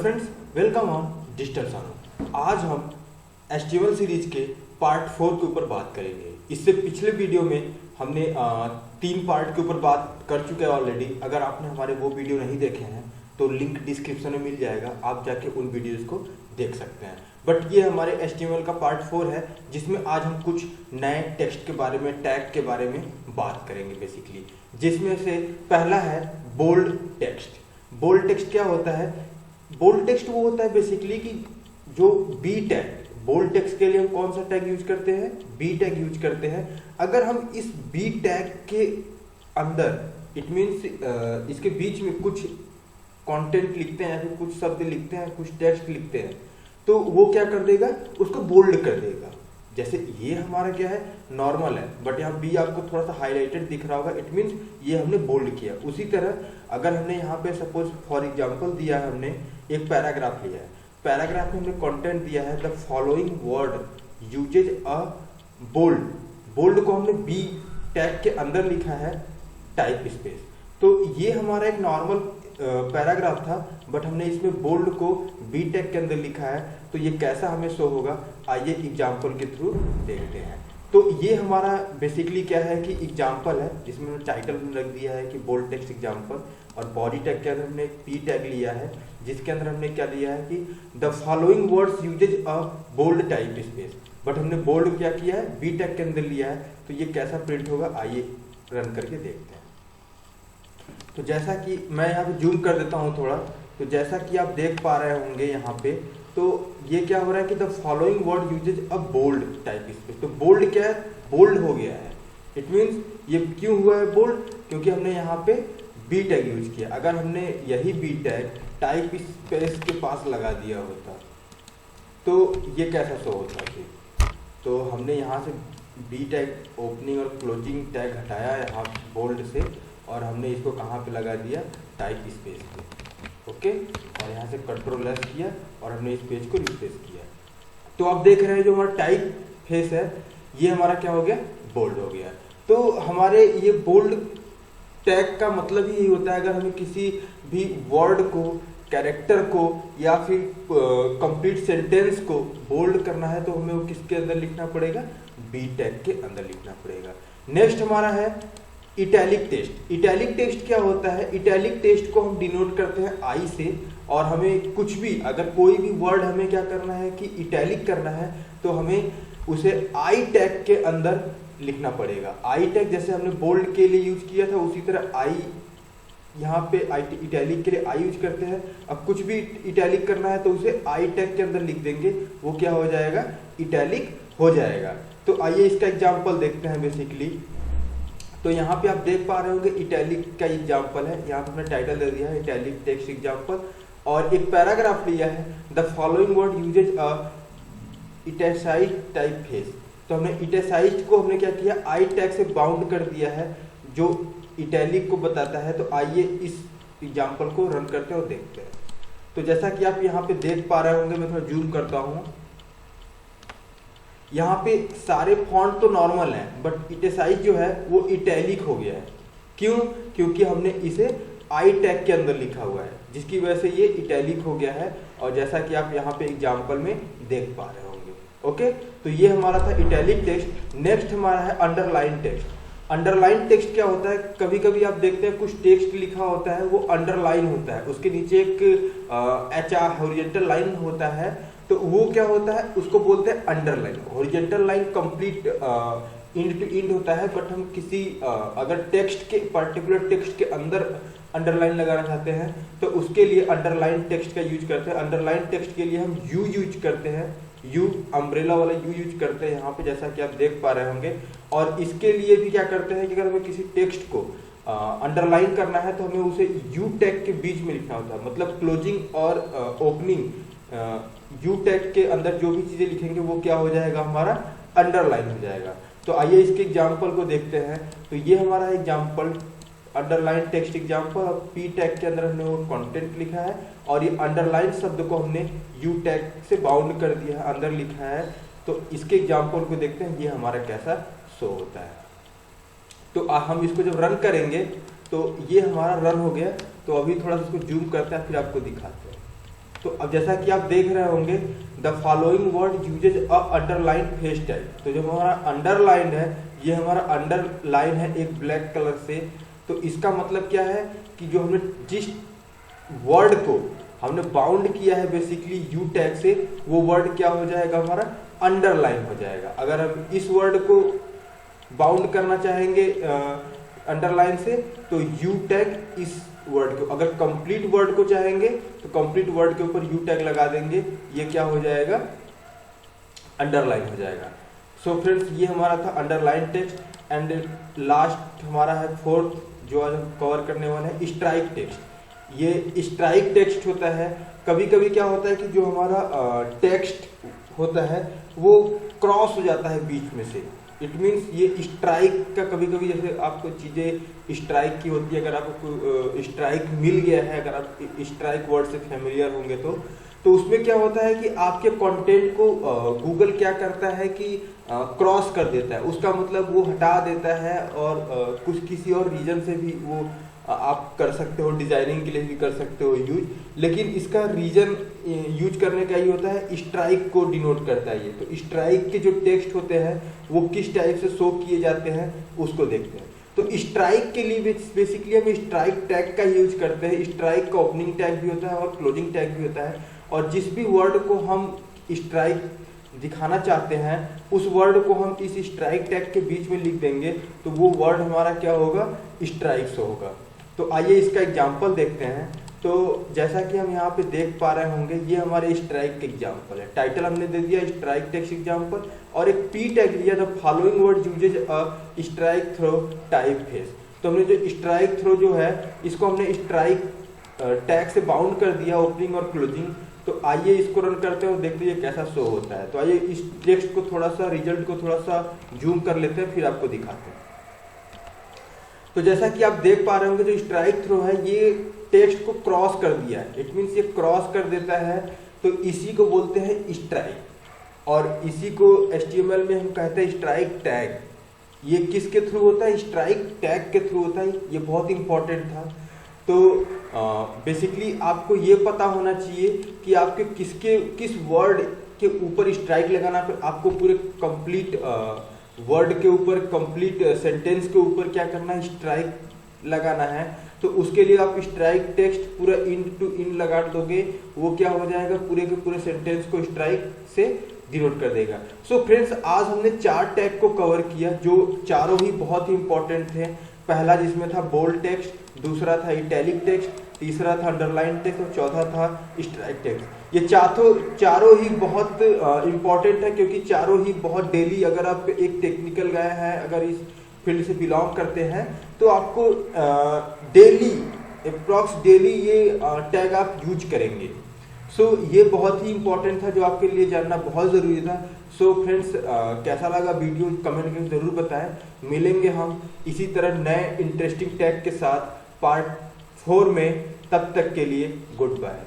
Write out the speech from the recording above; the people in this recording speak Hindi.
Hello friends, welcome on digital सानू। आज हम HTML सीरीज के पार्ट 4 के ऊपर बात करेंगे। इससे पिछले वीडियो में हमने 3 पार्ट के ऊपर बात कर चुके हैं ऑलरेडी। अगर आपने हमारे वो वीडियो नहीं देखे हैं तो लिंक डिस्क्रिप्शन में मिल जाएगा, आप जाके उन वीडियोज़ को देख सकते हैं। बट ये हमारे HTML का पार्ट 4 है, जिसमें आज हम कुछ नए टेक्स्ट के बारे में, टैग के बारे में बात करेंगे बेसिकली। जिसमें से पहला है बोल्ड टेक्स्ट। बोल्ड टेक्स्ट क्या होता है? बोल्ड टेक्स्ट वो होता है बेसिकली कि जो बी टैग, बोल्ड टेक्स्ट के लिए हम कौन सा टैग यूज करते हैं? बी टैग यूज करते हैं। अगर हम इस बी टैग के अंदर, इट मीन्स इसके बीच में कुछ कंटेंट लिखते हैं या फिर कुछ शब्द लिखते हैं, कुछ टेक्स्ट लिखते हैं, तो वो क्या कर देगा? उसको बोल्ड कर देगा। जैसे ये हमारा क्या है? नॉर्मल है, बट यहाँ बी आपको थोड़ा सा हाईलाइटेड दिख रहा होगा, इट मीन्स ये हमने बोल्ड किया। उसी तरह अगर हमने यहाँ पे सपोज फॉर एग्जांपल दिया है, हमने एक पैराग्राफ लिया है, पैराग्राफ में हमने कंटेंट दिया है the following word usage a bold. Bold को हमने बी टैग के अंदर लिखा है टाइप स्पेस। तो ये हमारा एक नॉर्मल पैराग्राफ था, बट हमने इसमें बोल्ड को बी टैग के अंदर लिखा है। तो ये कैसा हमें शो होगा, आइए एग्जाम्पल के थ्रू देखते हैं। तो ये हमारा बेसिकली क्या है कि एग्जाम्पल है, जिसमें टाइटल रख दिया है कि बोल्ड टेक्स्ट एग्जाम्पल, और बॉडी टैग के अंदर हमने पी टैग लिया है, जिसके अंदर हमने क्या लिया है कि the following words uses a bold type space. But हमने बोल्ड क्या किया है? बी टैग के अंदर लिया है। तो ये कैसा प्रिंट होगा, आइए रन करके देखते हैं। तो जैसा कि मैं यहाँ पे जूम कर देता हूँ थोड़ा, तो जैसा कि आप देख पा रहे होंगे यहाँ पे, तो ये क्या हो रहा है कि the following word usage a bold type space. तो बोल्ड क्या है? बोल्ड हो गया है। इट मीन्स ये क्यों हुआ है बोल्ड? क्योंकि हमने यहाँ पे बी टैग यूज किया। अगर हमने यही बी टैग टाइप स्पेस के पास लगा दिया होता तो ये कैसा शो होता फिर? तो हमने यहाँ से बी टैग ओपनिंग और क्लोजिंग टैग हटाया यहाँ बोल्ड से, और हमने इसको कहाँ पे लगा दिया? टाइप स्पेस पे। ओके, और यहाँ से कंट्रोल एस किया और हमने इस पेज को रिप्लेस किया। तो आप देख रहे हैं जो हमारा टाइप फेस है, ये हमारा क्या हो गया? बोल्ड हो गया। तो हमारे ये बोल्ड टैग का मतलब ही यही होता है, अगर हमें किसी भी वर्ड को, कैरेक्टर को या फिर कंप्लीट सेंटेंस को बोल्ड करना है तो हमें वो किसके अंदर लिखना पड़ेगा? बी टैग के अंदर लिखना पड़ेगा। नेक्स्ट हमारा है इटैलिक टेक्स्ट। इटैलिक टेक्स्ट क्या होता है? इटैलिक टेक्स्ट को हम डिनोट करते हैं आई से, और हमें कुछ भी, अगर कोई भी वर्ड हमें क्या करना है कि इटैलिक करना है, तो हमें उसे आई टैग के अंदर लिखना पड़ेगा। आई टैग जैसे हमने बोल्ड के लिए यूज किया था, उसी तरह आई यहाँ पे इटैलिक के लिए आई यूज करते हैं। अब कुछ भी इटैलिक करना है तो उसे आई टैग के अंदर लिख देंगे, वो क्या हो जाएगा? इटैलिक हो जाएगा। तो आइए इसका एग्जाम्पल देखते हैं बेसिकली। तो यहाँ पे आप देख पा रहे होंगे इटैलिक का एग्जाम्पल है। यहाँ पे हमने टाइटल दे दिया है इटैलिक टेक्स्ट एग्जाम्पल, और एक पैराग्राफ लिया है the following word usage a italicized type face. तो हमने इटैसाइज्ड को हमने क्या किया? आई टैग से बाउंड कर दिया है, जो इटैलिक को बताता है। तो आइए इस एग्जाम्पल को रन करते हैं और देखते हैं। तो जैसा कि आप यहाँ पे देख पा रहे होंगे, मैं थोड़ा जूम करता हूँ। यहाँ पे सारे फॉन्ट तो नॉर्मल हैं, बट इटैसाइज जो है वो इटैलिक हो गया है। क्यों? क्योंकि हमने इसे आई टैग के अंदर लिखा हुआ है, जिसकी वजह से ये इटैलिक हो गया है। और जैसा कि आप यहाँ पे एग्जाम्पल में देख पा रहे होंगे। ओके, तो ये हमारा था इटैलिक टेक्स्ट। नेक्स्ट हमारा है अंडरलाइन टेक्स्ट। अंडरलाइन टेक्स्ट क्या होता है? कभी कभी आप देखते हैं कुछ टेक्स्ट लिखा होता है वो अंडरलाइन होता है, उसके नीचे एक HR हॉरिजॉन्टल लाइन होता है, तो वो क्या होता है? उसको बोलते हैं underline. Horizontal line complete end to end होता है, बट हम किसी अगर टेक्स्ट के, पर्टिकुलर टेक्स्ट के अंदर अंडरलाइन लगाना चाहते हैं तो उसके लिए अंडरलाइन टेक्स्ट का यूज करते हैं। अंडरलाइन टेक्स्ट के लिए हम यू यूज करते हैं, यू अम्ब्रेला वाला यू यूज करते हैं यहाँ पे, जैसा कि आप देख पा रहे होंगे। और इसके लिए भी क्या करते हैं कि अगर हमें किसी टेक्स्ट को अंडरलाइन करना है तो हमें उसे यू टैग के बीच में लिखना होता है। मतलब क्लोजिंग और ओपनिंग यू टैग के अंदर जो भी चीजें लिखेंगे वो क्या हो जाएगा? हमारा अंडरलाइन हो जाएगा। तो आइए इसके एग्जाम्पल को देखते हैं। तो ये हमारा एग्जाम्पल अंडरलाइन टेक्स्ट एग्जाम्पल, और पी टैग के अंदर हमने वो कंटेंट लिखा है, और ये अंडरलाइन शब्द को हमने यू टैग से बाउंड कर दिया है, अंदर लिखा है। तो इसके एग्जाम्पल को देखते हैं, ये हमारा कैसा शो होता है। तो हम इसको जब रन करेंगे तो ये हमारा रन हो गया। तो अभी थोड़ा सा इसको जूम करते हैं, फिर आपको दिखाते हैं। तो अब जैसा कि आप देख रहे होंगे, the following word usage a underline face tag. तो जो हमारा अंडरलाइन है, ये हमारा अंडरलाइन है एक ब्लैक कलर से। तो इसका मतलब क्या है कि जो हमने जिस वर्ड को हमने बाउंड किया है बेसिकली यू टैग से, वो वर्ड क्या हो जाएगा, हमारा अंडरलाइन हो जाएगा। अगर हम इस वर्ड को बाउंड करना चाहेंगे अंडरलाइन से, तो यू टैग इस वर्ड को, अगर कंप्लीट वर्ड को चाहेंगे तो कंप्लीट वर्ड के ऊपर यू टैग लगा देंगे, ये क्या हो जाएगा, अंडरलाइन हो जाएगा। सो फ्रेंड्स, ये हमारा था अंडरलाइन टेक्स्ट। एंड लास्ट हमारा है फोर्थ, जो आज हम कवर करने वाले हैं, स्ट्राइक टेक्स्ट। ये स्ट्राइक टेक्स्ट होता है, कभी कभी क्या होता है कि जो हमारा टेक्स्ट होता है वो क्रॉस हो जाता है बीच में से। इट मीन्स ये स्ट्राइक का, कभी कभी जैसे आपको चीज़ें स्ट्राइक की होती है, अगर आपको स्ट्राइक मिल गया है, अगर आप स्ट्राइक वर्ड से फेमिलियर होंगे तो उसमें क्या होता है कि आपके कंटेंट को गूगल क्या करता है कि क्रॉस कर देता है, उसका मतलब वो हटा देता है, और कुछ किसी और रीजन से भी वो आप कर सकते हो, डिजाइनिंग के लिए भी कर सकते हो यूज, लेकिन इसका रीजन यूज करने का ये होता है, स्ट्राइक को डिनोट करता है ये। तो स्ट्राइक के जो टेक्स्ट होते हैं वो किस टाइप से शो किए जाते हैं उसको देखते हैं। तो स्ट्राइक के लिए बेसिकली हम स्ट्राइक टैग का यूज करते हैं। स्ट्राइक का ओपनिंग टैग भी होता है और क्लोजिंग टैग भी होता है, और जिस भी वर्ड को हम स्ट्राइक दिखाना चाहते हैं उस वर्ड को हम इस स्ट्राइक टैग के बीच में लिख देंगे, तो वो वर्ड हमारा क्या होगा, स्ट्राइक शो होगा। तो आइए इसका एग्जाम्पल देखते हैं। तो जैसा कि हम यहाँ पे देख पा रहे होंगे, ये हमारे स्ट्राइक के एग्जाम्पल है। टाइटल हमने दे दिया स्ट्राइक टेक्स्ट एग्जाम्पल, और एक पी टैग दिया, the following word usage a strike through type face. तो हमने जो स्ट्राइक थ्रो जो है, इसको हमने स्ट्राइक टैग से बाउंड कर दिया, ओपनिंग और क्लोजिंग। तो आइए इसको रन करते हैं और देखते हैं कैसा शो होता है। तो आइए इस टेक्स्ट को थोड़ा सा, रिजल्ट को थोड़ा सा जूम कर लेते हैं, फिर आपको दिखाते हैं। तो जैसा कि आप देख पा रहे होंगे, जो स्ट्राइक थ्रो है ये टेक्स्ट को क्रॉस कर दिया है, इट मीन्स ये क्रॉस कर देता है, तो इसी को बोलते हैं स्ट्राइक, और इसी को HTML में हम कहते हैं स्ट्राइक टैग। ये किसके थ्रू होता है, स्ट्राइक टैग के थ्रू होता है, ये बहुत इंपॉर्टेंट था। तो बेसिकली आपको ये पता होना चाहिए कि आपके किस वर्ड के ऊपर स्ट्राइक लगाना, फिर आपको पूरे कंप्लीट वर्ड के ऊपर, कंप्लीट सेंटेंस के ऊपर क्या करना है, स्ट्राइक लगाना है। तो उसके लिए आप स्ट्राइक टेक्स्ट पूरा इन टू इन लगा दोगे, वो क्या हो जाएगा, पूरे के पूरे सेंटेंस को स्ट्राइक से डिनोट कर देगा। सो फ्रेंड्स, आज हमने 4 टैग को कवर किया, जो चारों ही बहुत ही इंपॉर्टेंट थे। पहला जिसमें था बोल्ड टेक्स्ट, दूसरा था इटैलिक टेक्स्ट, तीसरा था अंडरलाइन टेक्स्ट, और चौथा था स्ट्राइक टेक्स्ट। ये चारों ही बहुत इंपॉर्टेंट है, क्योंकि चारों ही बहुत डेली, अगर आप एक टेक्निकल गाय हैं, अगर इस फील्ड से बिलोंग करते हैं, तो आपको डेली, अप्रॉक्स डेली ये टैग आप यूज करेंगे। सो ये बहुत ही इंपॉर्टेंट था, जो आपके लिए जानना बहुत ज़रूरी था। सो फ्रेंड्स, कैसा लगा वीडियो कमेंट करके ज़रूर बताएं। मिलेंगे हम इसी तरह नए इंटरेस्टिंग टैग के साथ पार्ट 4 में, तब तक के लिए गुड बाय।